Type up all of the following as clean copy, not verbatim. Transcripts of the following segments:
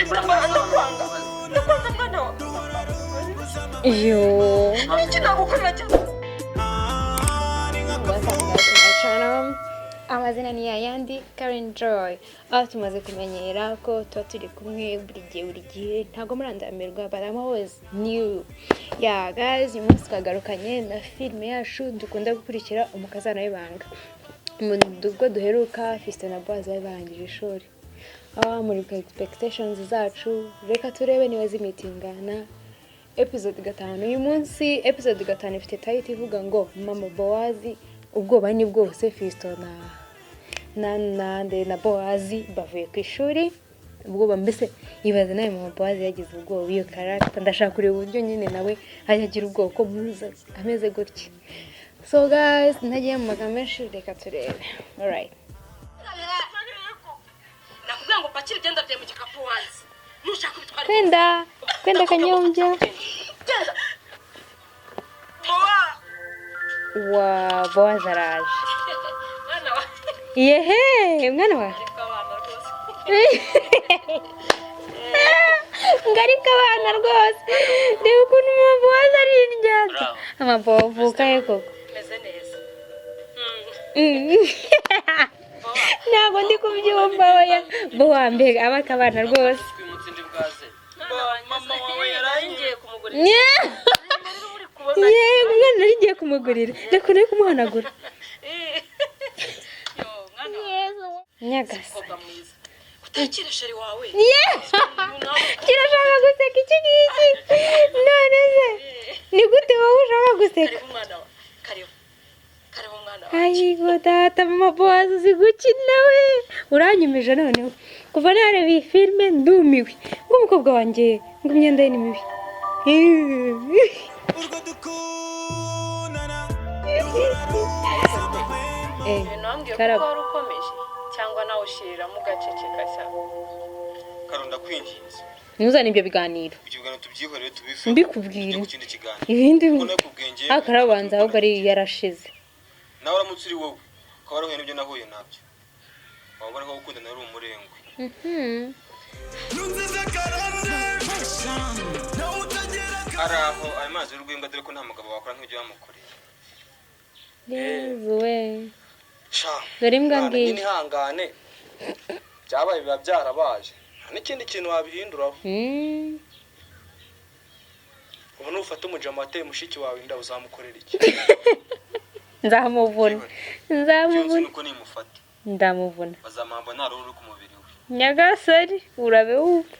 ndakwanga mwana wa Yo. Niki nagukorera cyane Amazina ni yayandi Carine Joy. Aho tumaze kumenyera ko tuba turi kumwe buri gihe ntago murandamirwa, but I'm always new. Yeah guys, uyu munsi twagarukanye na filime yacu dukunda gukurikira Umukazana wibanga. Ubwo duheruka Fiston na Boaz barangije ishuri. Muri expectations zacu reka turebe niba zimitingana. Episode 5 uyu munsi, episode 5 ifite title ivuga ngo Mama Boaz ubwoba ni bwose. Fiston na Boaz bavuye ku ishuri, ubwoba mbese ibaze nawe Mama Boaz yagize ubwoba iyo character. Ndashaka kureba uburyo nyine nawe agira ubwoba ko muza ameze gutya. So guys, ntagiye mu magambo menshi, reka turebe. Alright, nakubwira ngo pakira igenda bye mu gikapu wanze nushaka kubitwara kwenda kanyombya wa Boaz araje. mwana wa Yehe mwana wa ariko abana rwose ngarika abana rwose. Reba ukuntu Mama Boaz ari indyarya. Amavuka ye koko meze neza ntabwo ndi kubyumva oya. Mbega abakabana rwose. mama wawe yarangiye kumugurira Umwana narigiye kumugurira, reka uri kumuhanagura. yo mwana Nyagasa utakira sheri wawe kirashaka guseka iki ngiki. None se ni gute wowe ushaka guseka? karibu mwana wa karibu mwana wa Ayigo data, Mama Boaz uzi gukina we. Uranyumije noneho. Kuva nareba iyi filime ndumiwe. Ngo umukobwa wanjye ngo imyenda ye ni mibi. Karabo wari ukomeje cyangwa nawe ushiriramo ugaceceka cyane Karonda kwinjiza Ntuzane ibyo biganiro. ikiganiro tubyihorere tubife Mbikubwira. kindi kiganiro Ibindi ubona kubwenge akarabanza ahubwo ari yarashize. nawe uramutse uri wowe ko warahuye n'ibyo nahuye nabyo wabona ko gukunda na uri umurengwe araho ayo mazi y'urwembwa dore ko nta mugabo wakora nk'ibyo bamukoreye Yezuwe. sha Dore imbwa Mwana, ngiyi. nyine ihangane byabaye biba byarabaje nta n'ikindi kintu wabihinduraho ubu nufata umujama wateye mushiki wawe inda uzamukorera iki Nzamuvuna. cyose nuko nimufata Ndamuvuna. bazamamba nta ruhu ruri ku mubiri we Nyagasari urabe wumva.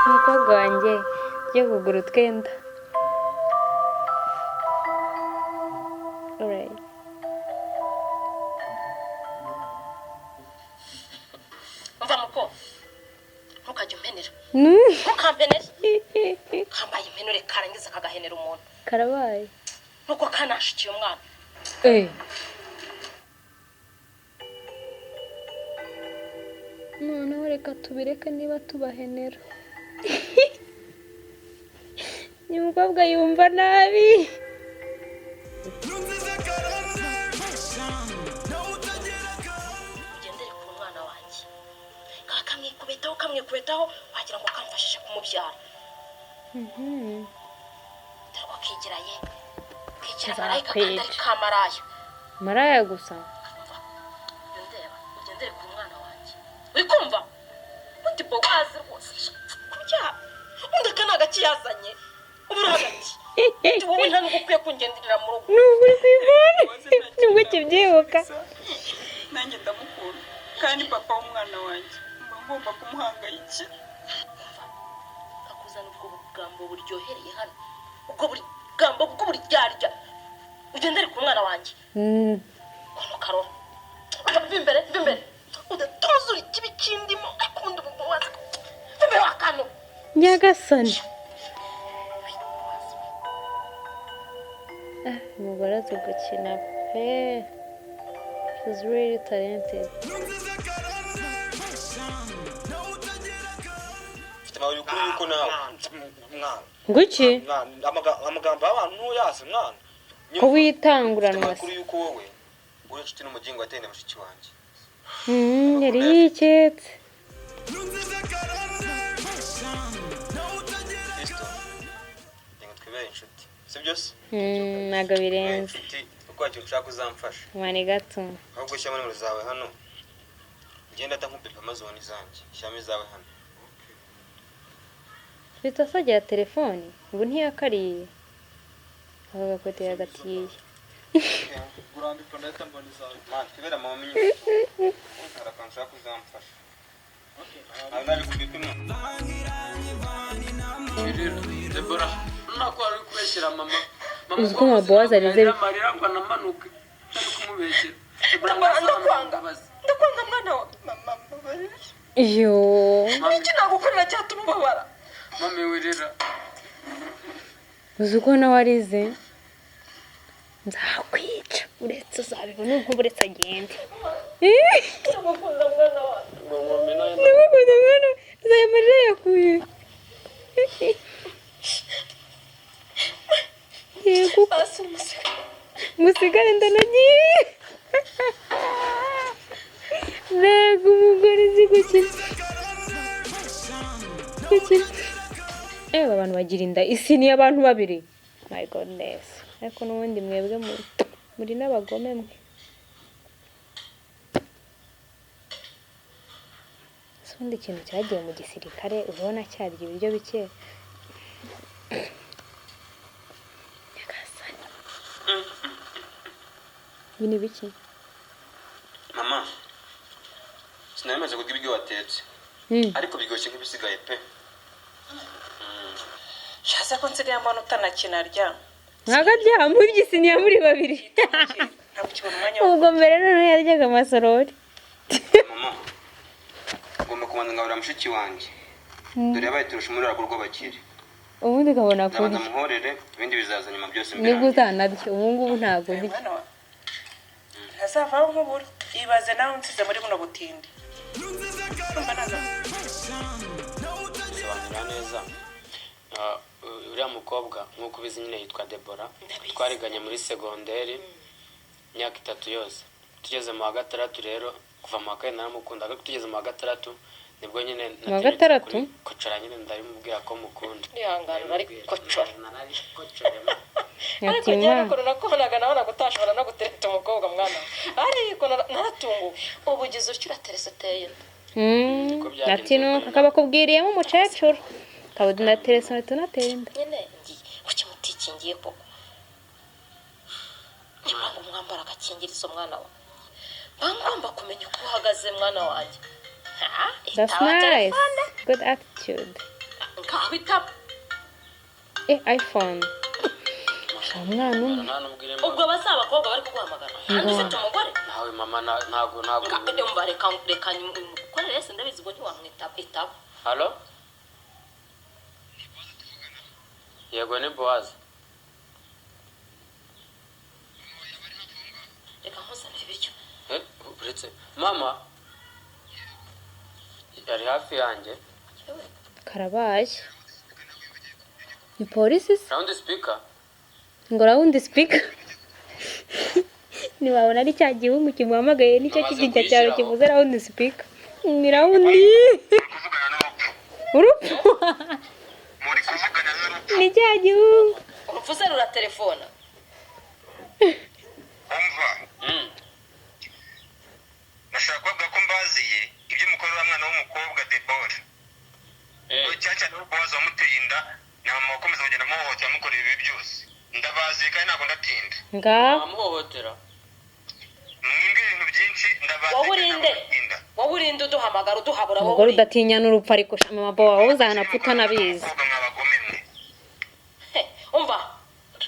Umukobwa wanjye yo kugura utwenda. Alright. umva muko ntukajya umpenera ntukampenere kambaye impenure karangiza kagahenera umuntu Karabaye. nuko kanashikiye umwana Noneho reka tubireke niba tubahenera. Ni umukobwa yumva nabi. ugendere ku mwana wanjye kamwikubetaho wagira ngo kamfashije kumubyara dore kigiraye kikira marayika kandi ari kamaraya Maraya gusa. ugendere ku mwana wanjye uri kumva undi Boaz rwose kubyaha undi akanaga kiyazanye ubu hagati wowe nta nubwo ukwiye kungenderera mu rugo Nubwo kwibona. Nubwo kibyibuka. nanjye ndamukunda kandi papa w'umwana wanjye mba ngomba kumuhangayikira. kakuzana ubwo bugambo buryohereye hano ubwo bugambo bw'uburyarya ugendere ku mwana wanjye kono karora bimbere udatozura ikibi kindimo akunda Boaz bimbere wakano Nyagasani. Umugore azi gukina pe. She's really talented. ufite amababi y'ukuri yuko nawe mwana Nguki? amagambo y'abantu ntuyase mwana Ko witanguranwa kuri yuko wowe uri inshuti n'umugingo wateye na mushiki wanjye yari yiketse. Kristo ngo twibere inshuti sibyo se Ntabwo birenze. inshuti uko wagiye ushaka uzamfasha Mani gato. ahubwo shyira muri zawe hano ngenda atankupepa maze ubone izanjye shyiramo izawe hano Bitasagira telefoni ngo ntiyakariye. Aho gakote yagatiye. urambika ndahita mbona izawe man twibera mu minyi arakanshaka uzamfasha okay naje kubipima Debora nako ari kubeshyira mama Uziko maboza arize marira ngo namanuke ari kumubeshyira ndakwanga mwana wa mama babarira Yo. iki nagukorera cyatuma ubabara mami wirira Uziko nawe arize. Nzakwica uretse uzabibona uko uretse agende. ndagukunda mwana wa Ndagukunda mwana zamarira yakuye. Yego basi umusika musigare ndanagiye. Rego umugore uzi gukina. Abantu bagira inda isi ni abantu babiri. My goodness. Ariko n'ubundi mwebwe muri n'abagome mwe. Sundi ikintu cyagiye mu gisirikare ubona cyarya ibiryo bike. Bini biki? mama sinamaze kurya ibyo watetse ariko biryoshye nk'ibisigaye pe shaza ko nsigaye mbona utanakinarya Ntagarya muri gisiniya muri babiri. ntabukibona umwanya Ubwo mbere none yaryaga amasorori. mama ugomba kubanza ngabura mushiki wanjye dore yabaye turusha muri rwego rw'abakire Ubundi kabona ndabanza kuri. muhorere ibindi bizaza nyuma byose Ni gutanabyo ubu ngubu ntabwo ndi. mwana wa ntazavaho nk'uburo yibaze nawe unsize muri buno butindi urumva naza bisobanura neza uriya mukobwa nk'uko ubizi nyine yitwa Debora twariganye muri segonderi imyaka 3 yose tugeze mu wa gatandatu rero kuva mu wa kane naramukunda ariko tugeze mu wa gatandatu nibwo nyine Mu wa gatandatu? kocara nyine ndarimubwira ko mukunda ihangana nari kocora ariko Yatima. njyewe ukuntu nakubonaga nabona gutashobora no gutereta umukobwa mwana ariko naratunguwe ubugize utyo uraterese teye Ati no akaba kubwiriyemo umukecuru. Kabudi na telefone tunatenda. nyine ngiye kuki mutikingiye koko nyuma ngo mwambara agakingirizo mwana wa ngomba kumenya uko uhagaze mwana wanjye That's nice. Good attitude. ngaho itaba iPhone. Mwana umwe. ubwo bazaba abakobwa bari kuguhamagara kandi ufite umugore nawe mama ntago umva reka mukorere ese ndabizi ngo ntiwamwitaba itaba Halo? Yego ni Boaz. reka nkuzanire ibiryo Uretse mama yari hafi yanjye. Karabaye. Ni polisi se? Round speaker. Ngo round speaker. Ni wabona ari cya gihugu kimuhamagaye nicyo kijya cyaro kivuze round speaker. Ni round. Urupfu. muri kuvugana n'urupfu Ni cya gihugu. urupfu se rura telefona umva nashaka kuvuga ko mbaziye ibyo mukorera mwana w'umukobwa Debora cyane uruboza wamuteye inda na mama wakomeza kugenda amuhohotera amukorera ibi byose ndabaziye kandi ntabwo ndatinda Ngaho. Amuhohotera. mwimbwe ibintu byinshi ndabaziye wowe urinde uduhamagara uduhabura wowe Umugore urinde udatinya n'urupfu ariko mama wawe uzanapfuta nabizi. umukobwa mwabagome mwe umva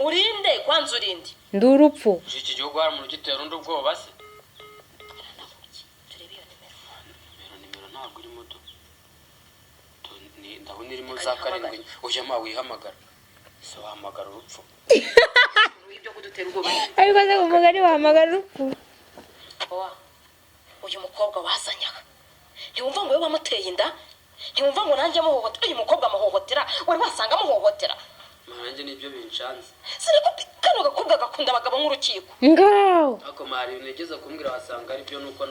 urinde kwanza urinde Ndi urupfu. Iki gihugu hari umuntu ugitera undi ubwoba se? turebe iyo Nimero ntabwo irimo ndabona irimo za karindwi ujyamo wihamagara. So wahamagara urupfu. ibyo kudutera ubwoba Ariko se umugore wahamagara urupfu. uyu mukobwa wazanyaga ntiwumva ngo we wamuteye inda ntiwumva ngo nanjye amuhohotera uyu mukobwa amuhohotera wari wasanga amuhohotera Nanjye nibyo binshanze. siniko kano gakobwa gakunda abagabo nk'urukiko Ngaho. Ako mari unegeza kumbwira wasanga ari byo nuko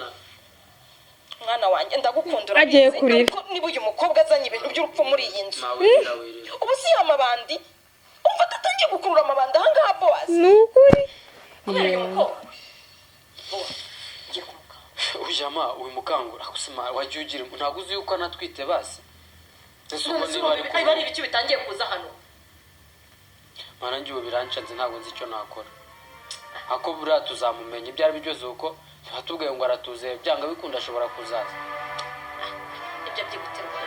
mwana wanjye ndagukundura Agiye kurira. niba uyu mukobwa azanye ibintu by'urupfu muri iyi nzu ubu si amabandi umva atatangiye gukurura amabandi ahangaha Bowazi nukuri kubera uyu mukobwa ngiye kumukanga ujama uyu mukangura kusima wagiye ugira ntabwo uzi yuko anatwite basi ari ibiki bitangiye kuza hano marangiye birancanze ntabwo nzi icyo nakora ako buriya tuzamumenya ibyo ari byo byose uko batubwiye ngo aratuze byanga bikunda ashobora kuzaza ibyo byiguterwa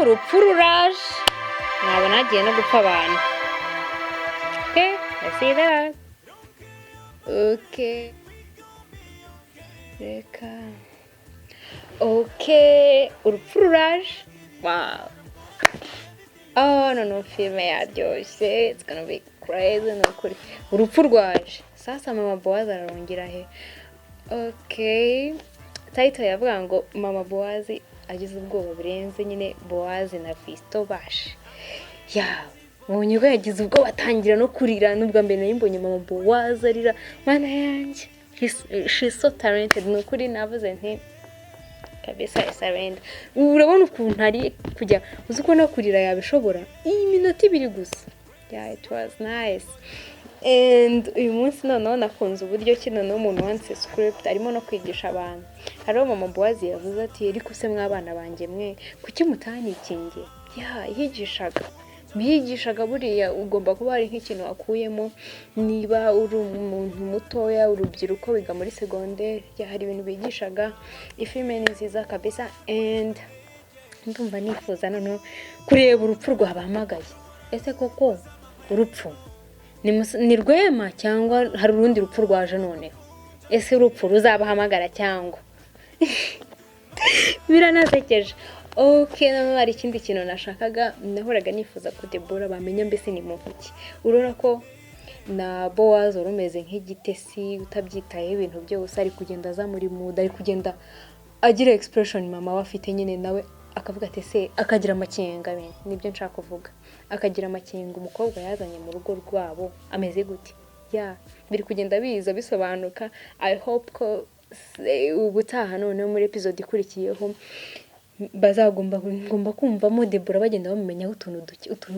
urupfu ruraje nabona agiye no gupfa abantu okay let's see that okay reka okay urupfu ruraje wow no filme yaryoshye it's gonna be crazy nukuri urupfu rwaje sasa mama Bowazi ararongera he okay title yavuga ngo mama Bowazi agize ubwoba burenze nyine Bowazi na Fisto bashe mubonye ko yagize ubwoba atangira no kurira n'ubwa mbere nayimbonye mama Bowazi arira mana yanjye she's so talented nukuri navuze nti kabisa isarenda urabona ukuntu ari kujya uzi ko no kurira yabishobora iyi minota 2 gusa it was nice and uyu munsi noneho nakunze uburyo kino n'umuntu wanditse script arimo no kwigisha abantu hariho mama Bowazi yavuze ati ariko se mwabana banjye mwe kuki mutanikinge yigishaga buriya ugomba kuba hari nk'ikintu wakuyemo niba uri umuntu mutoya urubyiruko wiga muri secondaire hari ibintu bigishaga ifilme ni nziza kabisa and ndumva nifuza noneho kureba urupfu rwabahamagaye ese koko urupfu ni rwema cyangwa hari urundi rupfu rwaje noneho ese urupfu ruzabahamagara cyangwa biranasekeje okay none hari ikindi kintu nashakaga nahoraga nifuza ko Deborah bamenya mbese ni muntu ki urora ko na Bowazi urumeze nk'igitesi utabyitaye ibintu byose ari kugenda aza muri mood ari kugenda agira expression mama wafite nyine nawe akavuga ati se akagira amakenga bene nibyo nshaka kuvuga akagira amakenga umukobwa yazanye mu rugo rwabo ameze gute biri kugenda biza bisobanuka I hope ko ubutaha none muri episode ikurikiyeho bazagomba kumvamo Deborah bagenda bamumenya utuntu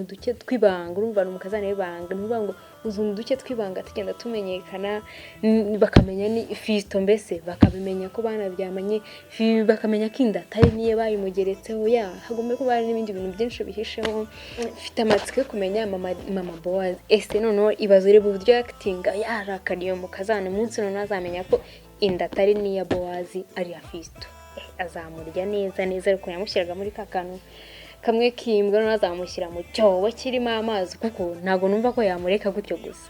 duke twibanga urumva Umukazana wibanga nuvuga ngo uzuntu duke twibanga tugenda tumenyekana bakamenya ni Fisto mbese bakabimenya ko banabyamanye bakamenya ko inda atari niye bayimugeretseho hagombe kuba hari n'ibindi bintu byinshi bihisheho mfite amatsiko yo kumenya mama Bowazi ese noneho ibazo reba uburyo acting yarakariye Umukazana umunsi none azamenya ko inda atari niya Bowazi ari ya Fisto azamurya neza ariko yamushyiraga muri kakanu kamwe kimbwa no azamushyira mu cyobo kirimo amazi kuko ntago numva ko yamureka gutyo gusa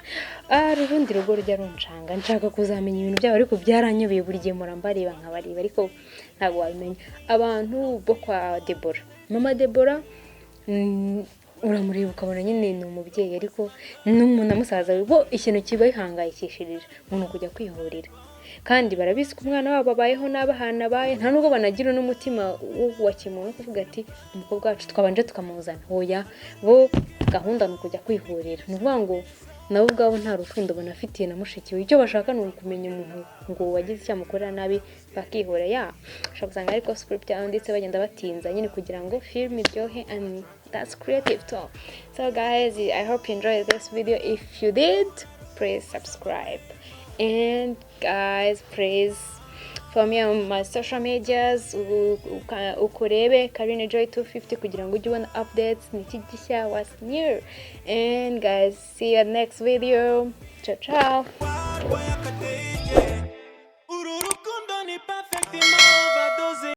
urundi rugo rujya runcanga nshaka kuzamenya ibintu byabo ariko byaranyobeye buri gihe murambareba nkabareba ariko ntago wabimenya abantu bo kwa Deborah mama Deborah uramureba ukabona nyine ni umubyeyi ariko n'umuntu amusaza bo ikintu kiba ihangayikishirije umuntu kujya kwihorera kandi barabizi ko umwana wabo abayeho n'abahana baye nta nubwo banagira n'umutima wa kimuntu kuvuga ati umukobwa wacu twabanje tukamuzana hoya bo gahunda no kujya kwihorera nuvuga ngo nawe ubwabo nta rukundo banafitiye na mushiki we icyo bashaka ni ukumenya umuntu ngo wagize icyamukorera nabi bakihora ushobora gusanga ariko script yanditse bagenda batinza nyine kugira ngo film iryohe and that's creative too. So guys, I hope you enjoyed this video. If you did, please subscribe. And guys, please follow me on my social medias ukurebe Carine Joy250 kugira ngo ujye ubona updates niki gishya what's new. And guys, see you next video. Ciao ciao.